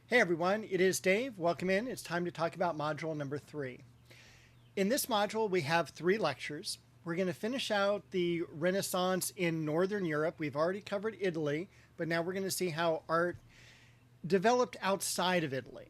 Hey everyone, it is Dave. Welcome in. It's time to talk about module number 3. In this module, we have 3 lectures. We're going to finish out the Renaissance in Northern Europe. We've already covered Italy, but now we're going to see how art developed outside of Italy.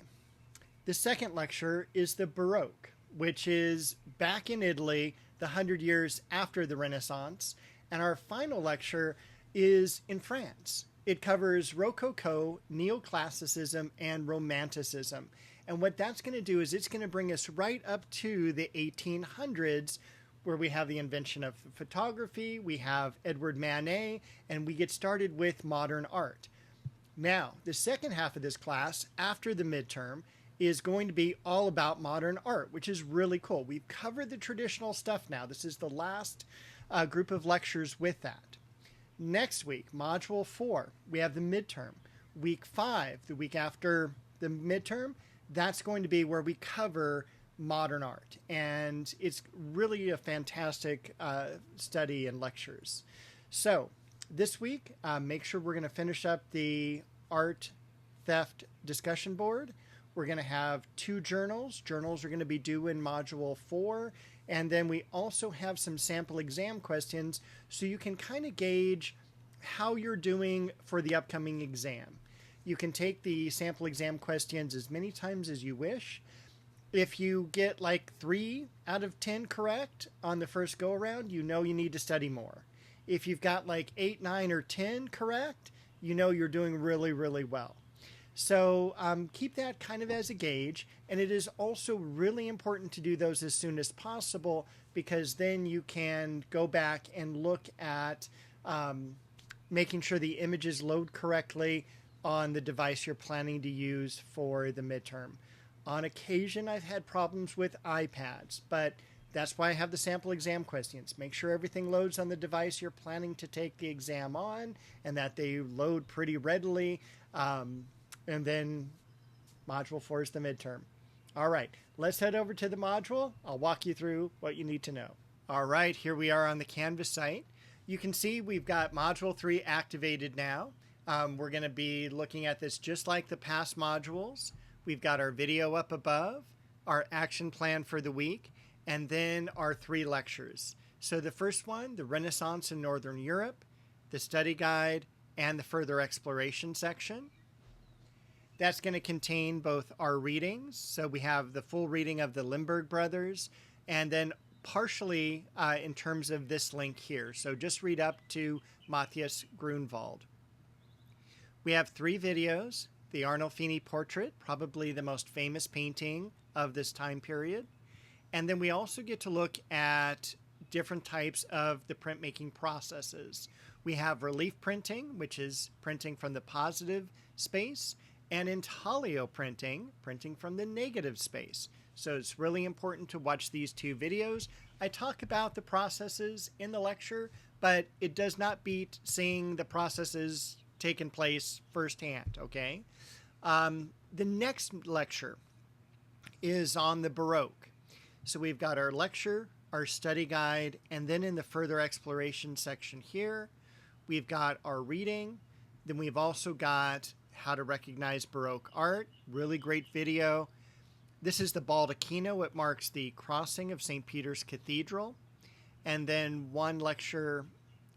The second lecture is the Baroque, which is back in Italy the 100 years after the Renaissance. And our final lecture is in France. It covers Rococo, Neoclassicism, and Romanticism. And what that's going to do is it's going to bring us right up to the 1800s, where we have the invention of photography, we have Edward Manet, and we get started with modern art. Now, the second half of this class, after the midterm, is going to be all about modern art, which is really cool. We've covered the traditional stuff now. This is the last group of lectures with that. Next week, Module 4, we have the midterm. Week 5, the week after the midterm, that's going to be where we cover modern art. And it's really a fantastic study and lectures. So this week, make sure we're going to finish up the art theft discussion board. We're going to have 2 journals. Journals are going to be due in Module 4. And then we also have some sample exam questions so you can kind of gauge how you're doing for the upcoming exam. You can take the sample exam questions as many times as you wish. If you get like 3 out of 10 correct on the first go around, you know you need to study more. If you've got like 8, 9, or 10 correct, you know you're doing really, really well. So keep that kind of as a gauge. And it is also really important to do those as soon as possible, because then you can go back and look at making sure the images load correctly on the device you're planning to use for the midterm. On occasion, I've had problems with iPads, but that's why I have the sample exam questions. Make sure everything loads on the device you're planning to take the exam on and that they load pretty readily. And then Module 4 is the midterm. All right, let's head over to the module. I'll walk you through what you need to know. All right, here we are on the Canvas site. You can see we've got Module 3 activated now. We're going to be looking at this just like the past modules. We've got our video up above, our action plan for the week, and then our 3 lectures. So the first one, the Renaissance in Northern Europe, the study guide, and the further exploration section. That's going to contain both our readings. So we have the full reading of the Limburg brothers, and then partially in terms of this link here. So just read up to Matthias Grunwald. We have 3 videos. The Arnolfini portrait, probably the most famous painting of this time period. And then we also get to look at different types of the printmaking processes. We have relief printing, which is printing from the positive space, and intaglio printing, printing from the negative space. So it's really important to watch these 2 videos. I talk about the processes in the lecture, but it does not beat seeing the processes taking place firsthand, okay? The next lecture is on the Baroque. So we've got our lecture, our study guide, and then in the further exploration section here, we've got our reading. Then we've also got how to recognize Baroque art, really great video. This is the Baldacchino. It marks the crossing of St. Peter's Cathedral. And then one lecture,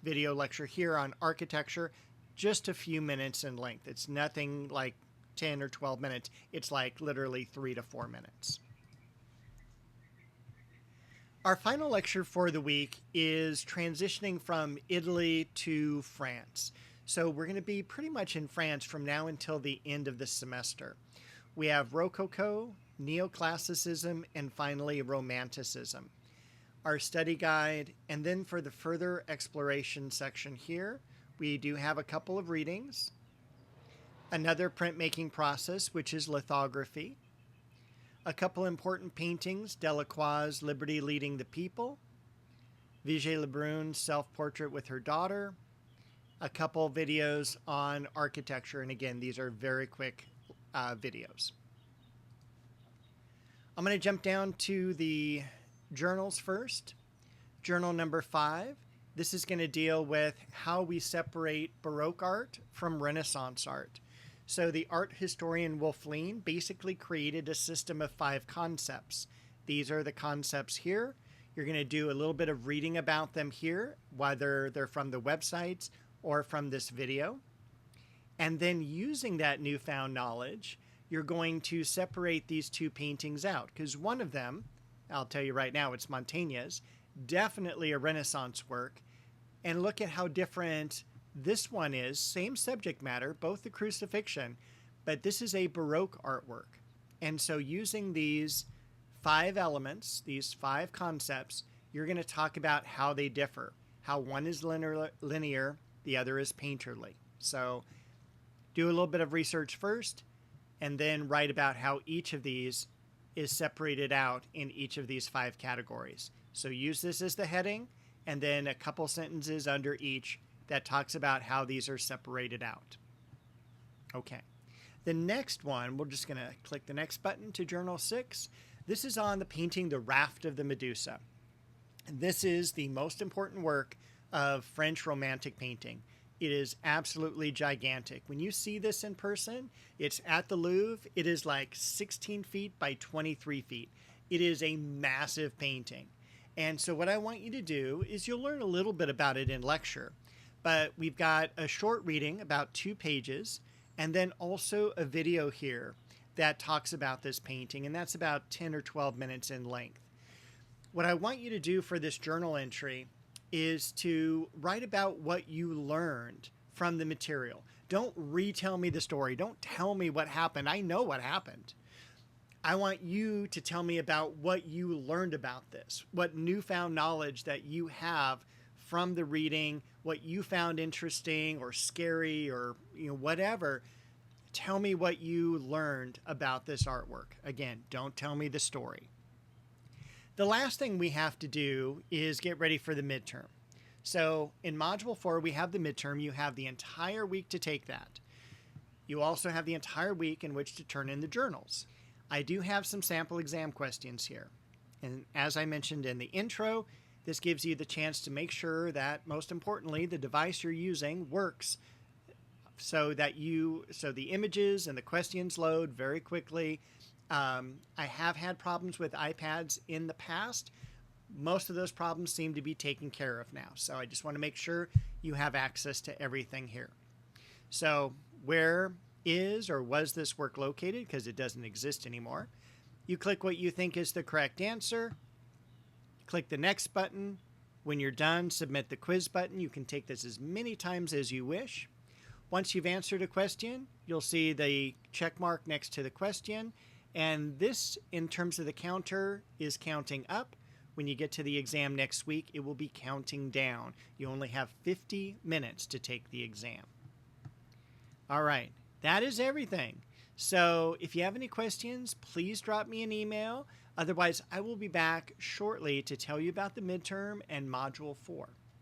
video lecture here on architecture, just a few minutes in length. It's nothing like 10 or 12 minutes. It's like literally 3 to 4 minutes. Our final lecture for the week is transitioning from Italy to France. So we're going to be pretty much in France from now until the end of the semester. We have Rococo, Neoclassicism, and finally Romanticism. Our study guide, and then for the further exploration section here, we do have a couple of readings. Another printmaking process, which is lithography. A couple important paintings, Delacroix's Liberty Leading the People. Vigée Lebrun's self-portrait with her daughter. A couple videos on architecture, and again, these are very quick videos. I'm going to jump down to the journals first. Journal number 5. This is going to deal with how we separate Baroque art from Renaissance art. So the art historian Wolf Lean basically created a system of 5 concepts. These are the concepts here. You're going to do a little bit of reading about them here, whether they're from the websites or from this video. And then using that newfound knowledge, you're going to separate these 2 paintings out, because one of them, I'll tell you right now, it's Mantegna's, definitely a Renaissance work. And look at how different this one is, same subject matter, both the crucifixion, but this is a Baroque artwork. And so using these 5 elements, these 5 concepts, you're going to talk about how they differ, how one is linear, the other is painterly. So do a little bit of research first, and then write about how each of these is separated out in each of these 5 categories. So use this as the heading, and then a couple sentences under each that talks about how these are separated out. Okay. The next one, we're just going to click the next button to Journal 6. This is on the painting The Raft of the Medusa. This is the most important work of French Romantic painting. It is absolutely gigantic. When you see this in person, it's at the Louvre. It is like 16 feet by 23 feet. It is a massive painting. And so what I want you to do is you'll learn a little bit about it in lecture. But we've got a short reading, about 2 pages, and then also a video here that talks about this painting, and that's about 10 or 12 minutes in length. What I want you to do for this journal entry is to write about what you learned from the material. Don't retell me the story. Don't tell me what happened. I know what happened. I want you to tell me about what you learned about this, what newfound knowledge that you have from the reading, what you found interesting or scary or whatever. Tell me what you learned about this artwork. Again, don't tell me the story. The last thing we have to do is get ready for the midterm. So in Module 4, we have the midterm. You have the entire week to take that. You also have the entire week in which to turn in the journals. I do have some sample exam questions here. And as I mentioned in the intro, this gives you the chance to make sure that, most importantly, the device you're using works so the images and the questions load very quickly. I have had problems with iPads in the past. Most of those problems seem to be taken care of now. So I just want to make sure you have access to everything here. So where is or was this work located? Because it doesn't exist anymore. You click what you think is the correct answer. Click the next button. When you're done, submit the quiz button. You can take this as many times as you wish. Once you've answered a question, you'll see the check mark next to the question. And this, in terms of the counter, is counting up. When you get to the exam next week, it will be counting down. You only have 50 minutes to take the exam. All right, that is everything. So if you have any questions, please drop me an email. Otherwise, I will be back shortly to tell you about the midterm and Module 4.